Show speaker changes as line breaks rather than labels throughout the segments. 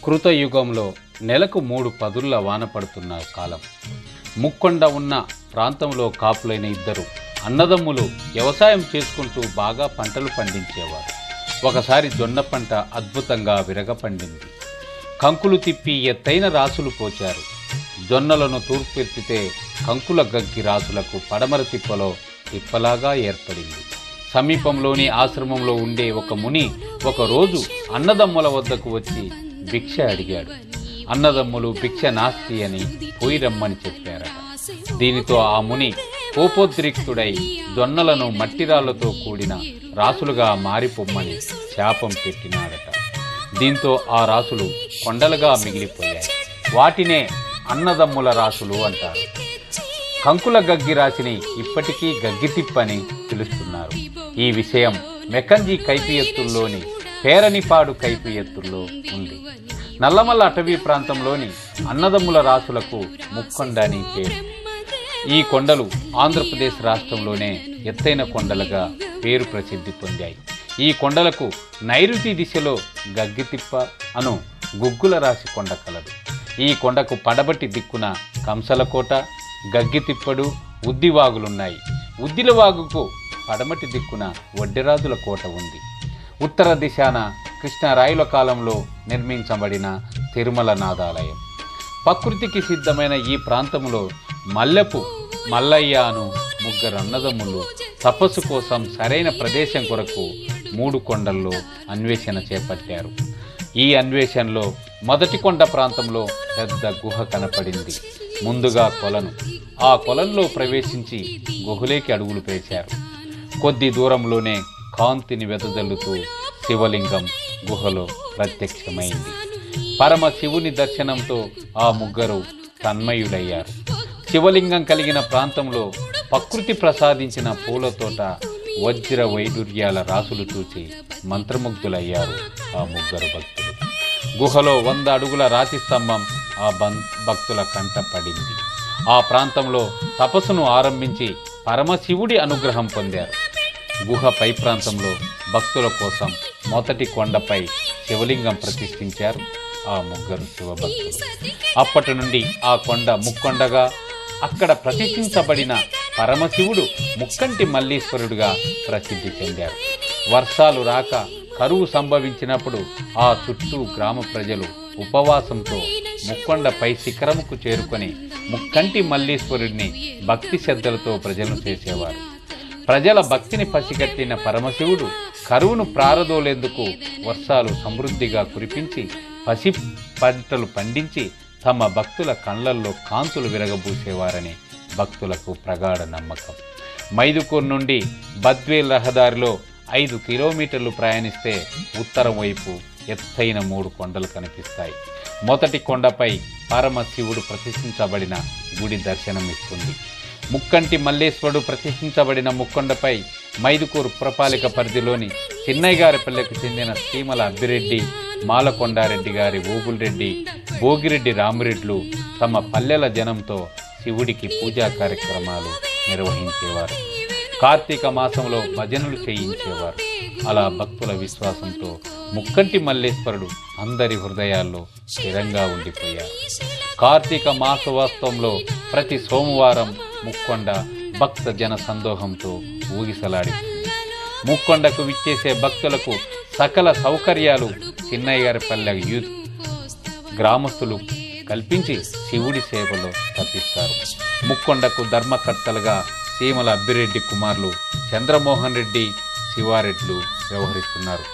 కృతయుగంలో నెలకు 3 పదుల వాన పడుతున్న కాలం. ముక్కొండ ఉన్న ప్రాంతంలో కాపులైన ఇద్దరు అన్నదమ్ములు వ్యవసాయం చేసుకుంటూ బాగా పంటలు పండించేవారు. ఒకసారి జొన్న పంట అద్భుతంగా విరగపండింది. కంకులు తిప్పి ఎత్తైన రాసులు పోచారు. జొన్నలను తూర్పెత్తితే కంకుల గగ్గి రాసులకు పడమర తిప్పలో తిప్పలాగా ఏర్పడింది. సమీపంలోని ఆశ్రమంలో ఉండే ఒక ముని ఒకరోజు అన్నదమ్ముల వద్దకు వచ్చి భిక్ష అడిగాడు. అన్నదమ్ములు భిక్ష నాస్తి అని పోయి రమ్మని చెప్పారట. దీనితో ఆ ముని కోపోద్రిక్తుడై జొన్నలను మట్టిరాళ్లతో కూడిన రాసులుగా మారిపోమ్మని శాపం పెట్టినాడట. దీంతో ఆ రాసులు కొండలుగా మిగిలిపోయాయి. వాటినే అన్నదమ్ముల రాసులు అంటారు. కంకుల గగ్గి రాశిని ఇప్పటికీ గగ్గితిప్పని పిలుస్తున్నారు. ఈ విషయం మెకంజీ కైఫియత్తుల్లోని పేరనిపాడు కైఫియత్తుల్లో ఉంది. నల్లమల్ల అటవీ ప్రాంతంలోని అన్నదమ్ముల రాసులకు ముక్కొండ అని పేరు. ఈ కొండలు ఆంధ్రప్రదేశ్ రాష్ట్రంలోనే ఎత్తైన కొండలుగా పేరు ప్రసిద్ధి పొందాయి. ఈ కొండలకు నైరుతి దిశలో గగ్గితిప్ప అను గుగ్గుల రాశి కొండ కలదు. ఈ కొండకు పడబట్టి దిక్కున కంసలకోట, గగ్గితిప్పడు, ఉద్దివాగులున్నాయి. ఉద్దిలవాగుకు పడమటి దిక్కున వడ్డెరాజుల కోట ఉంది. ఉత్తర దిశాన కృష్ణరాయుల కాలంలో నిర్మించబడిన తిరుమల నాదాలయం. ప్రకృతికి సిద్ధమైన ఈ ప్రాంతంలో మల్లెపు మల్లయ్య అను ముగ్గురు అన్నదమ్ములు తపస్సు కోసం సరైన ప్రదేశం కొరకు 3 కొండల్లో అన్వేషణ చేపట్టారు. ఈ అన్వేషణలో మొదటి కొండ ప్రాంతంలో పెద్ద గుహ కనపడింది. ముందుగా కొలను. ఆ కొలంలో ప్రవేశించి గుహలోకి అడుగులు వేశారు. కొద్ది దూరంలోనే కాంతిని వెదజల్లుతూ శివలింగం గుహలో ప్రత్యక్షమైంది. పరమ శివుని దర్శనంతో ఆ ముగ్గురు తన్మయులయ్యారు. శివలింగం కలిగిన ప్రాంతంలో ప్రకృతి ప్రసాదించిన పూల తోట, వజ్ర వైడూర్యాల రాసులు చూసి మంత్రముగ్ధులయ్యారు ఆ ముగ్గురు భక్తులు. గుహలో 100 అడుగుల రాతి స్తంభం ఆ భక్తుల కంట పడింది. ఆ ప్రాంతంలో తపస్సును ఆరంభించి పరమశివుడి అనుగ్రహం పొందారు. గుహ పై ప్రాంతంలో భక్తుల కోసం మొదటి కొండపై శివలింగం ప్రతిష్ఠించారు ఆ ముగ్గురు శివభక్తులు. అప్పటి నుండి ఆ కొండ ముక్కొండగా, అక్కడ ప్రతిష్ఠించబడిన పరమశివుడు ముక్కంటి మల్లీశ్వరుడుగా ప్రసిద్ధి చెందారు. వర్షాలు రాక కరువు సంభవించినప్పుడు ఆ చుట్టూ గ్రామ ప్రజలు ఉపవాసంతో ముక్కొండపై శిఖరముకు చేరుకొని ముక్కంటి మల్లీశ్వరుడిని భక్తి శ్రద్ధలతో ప్రజలను చేసేవారు. ప్రజల భక్తిని పసిగట్టిన పరమశివుడు కరువును ప్రారదోలేందుకు వర్షాలు సమృద్ధిగా కురిపించి పసి పంటలు పండించి తమ భక్తుల కళ్ళల్లో కాంతులు విరగబూసేవారని భక్తులకు ప్రగాఢ నమ్మకం. మైదుకూరు నుండి బద్వేల్ రహదారిలో 5 కిలోమీటర్లు ప్రయాణిస్తే ఉత్తరం వైపు ఎత్తైన 3 కొండలు కనిపిస్తాయి. మొదటి కొండపై పరమశివుడు ప్రతిష్ఠించబడిన గుడి దర్శనమిస్తుంది. ముక్కంటి మల్లేశ్వరుడు ప్రతిష్ఠించబడిన ముక్కొండపై మైదుకూరు పురపాలిక పరిధిలోని చిన్నయ్యగారిపల్లెకు చెందిన శ్రీమల అబ్బిరెడ్డి, మాలకొండారెడ్డి గారి ఓబుల్రెడ్డి, భోగిరెడ్డి రామిరెడ్లు తమ పల్లెల జనంతో శివుడికి పూజా కార్యక్రమాలు నిర్వహించేవారు. కార్తీక మాసంలో భజనలు చేయించేవారు. అలా భక్తుల విశ్వాసంతో ముక్కంటి మల్లేశ్వరుడు అందరి హృదయాల్లో స్థిరంగా ఉండిపోయారు. కార్తీక మాసోత్సవంలో ప్రతి సోమవారం ముక్కొండ భక్త జన సందోహంతో ఊగిసలాడిస్తుంది. ముక్కొండకు విచ్చేసే భక్తులకు సకల సౌకర్యాలు చిన్నయ్యగారిపల్లె యూత్ గ్రామస్తులు కల్పించి శివుడి సేవలో తప్పిస్తారు. ముక్కొండకు ధర్మకర్తలుగా శ్రీమల అబ్బిరెడ్డి కుమారులు చంద్రమోహన్ రెడ్డి, శివారెడ్లు వ్యవహరిస్తున్నారు.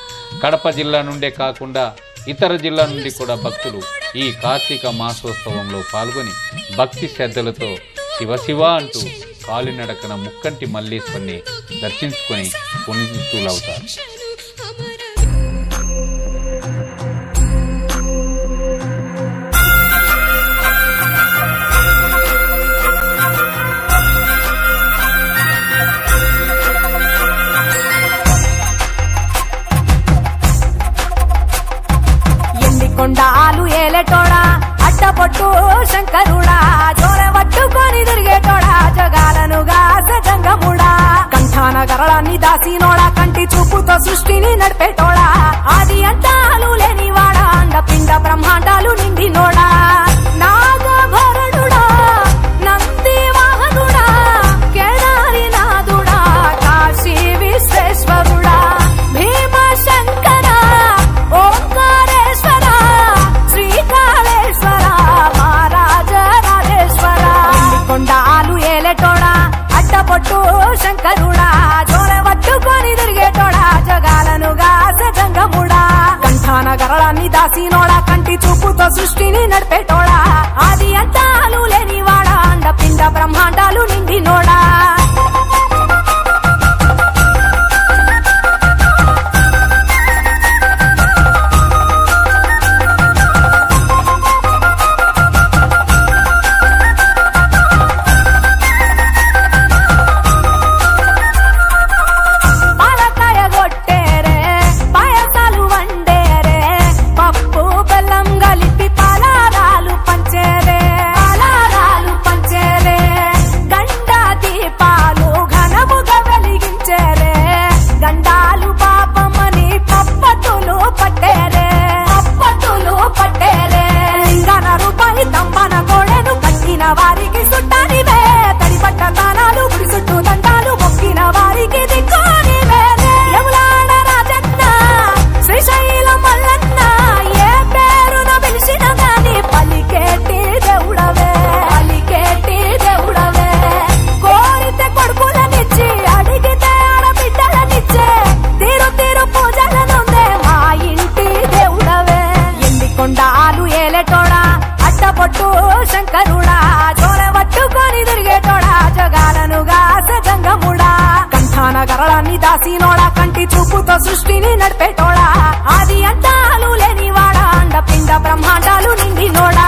కడప జిల్లా నుండే కాకుండా ఇతర జిల్లా నుండి కూడా భక్తులు ఈ కార్తీక మాసోత్సవంలో పాల్గొని భక్తి శ్రద్ధలతో శివశివ అంటూ కాలినడకన ముక్కంటి మల్లేశ్వరిని దర్శించుకొని పునీతులవుతారు.
కొండాలు ఏలేటోడా, అడ్డపొట్టు శంకరుడా, జోర పట్టుకొని తిరిగేటోడా, జగాలను గాస జంగముడా, కంఠాన గరళాన్ని దాసినోడా, కంటి చూపుతో పట్టు శంకరుడా జోలె పట్టుకొని తిరిగేటోడా జగాలను గాసె జంగముడా కంఠాన గరళాన్ని దాసినోడా కంటి చూపుతో సృష్టిని నడిపేటోడా ఆది అంతాలు లేనివాడా అండపిండ బ్రహ్మాండాలు నిండినోడా వారికి సుట్టానివే తడిపట్ట తానాలు గుడి చుట్టూ దండాలు మొక్కిన వారికి దిక్కునివే యములాడ రాజన్న శ్రీశైలం మల్లన్న ఏ పేరున పిలిచిన గాని పలికేటి దేవుడవే కోరితే కొడుకులనిచ్చి అడిగితే ఆడబిడ్డలనిచ్చే తీరు తీరు పూజలనుందే మా ఇంటి దేవుడవే ఎన్ని కొండాలు ఏలేటోడా అడ్డపొట్టు శంకరుడా జోలె పట్టుకొని తిరిగేటోడా జగాలను గాసె జంగముడా కంఠాన గరళాన్ని దాసినోడా కంటి చూపుతో సృష్టిని నడిపేటోడా ఆది అంతాలు లేనివాడా అండపిండ బ్రహ్మాండాలు నిండినోడా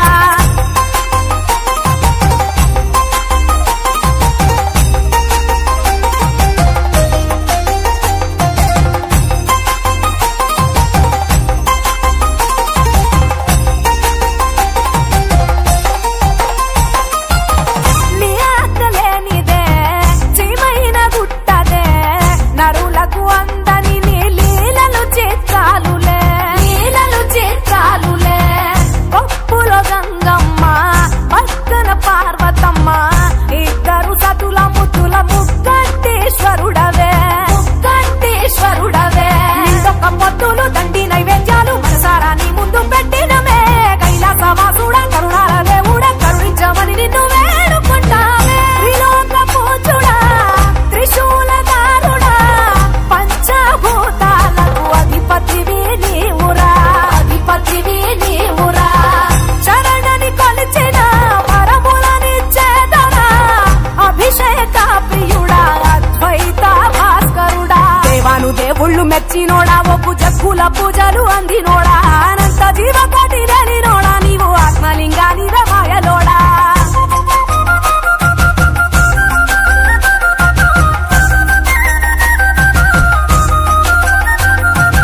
నరులకు అందని నీ లీలలు చేత్రాలులే పప్పులో గంగమ్మ పక్కన పార్వతమ్మ ఇద్దరు సతుల ముద్దుల ముక్కంటేశ్వరుడవే నిందొక్క పొద్దులు దండి నైవేద్యాలు మనసారా నీ ముందు పెట్టినమే కైలాసవాసుడా కరుణాల దేవుడా కరుణించమని నిన్ను వేడుకుంటామే త్రిలోక పూజుడా త్రిశూలధారుడా పంచభూతాలకు అధిపతివి నీవురా శరణని కొలిచిన వరములనిచ్చేదరా అభిషేక ప్రియుడా అద్వైత భాస్కరుడా దేవాను దేవుళ్ళు మెచ్చినోడా ఒప్పు జగ్గుల పూజలు అందినోడా అనంత జీవకోటి లేనినోడా నీవు ఆత్మలింగానివే మాయలోడా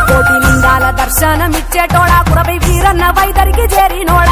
కోటి లింగాల దర్శనమిచ్చేటోడా కురవై వీరన్న వైదరికి చేరినోడా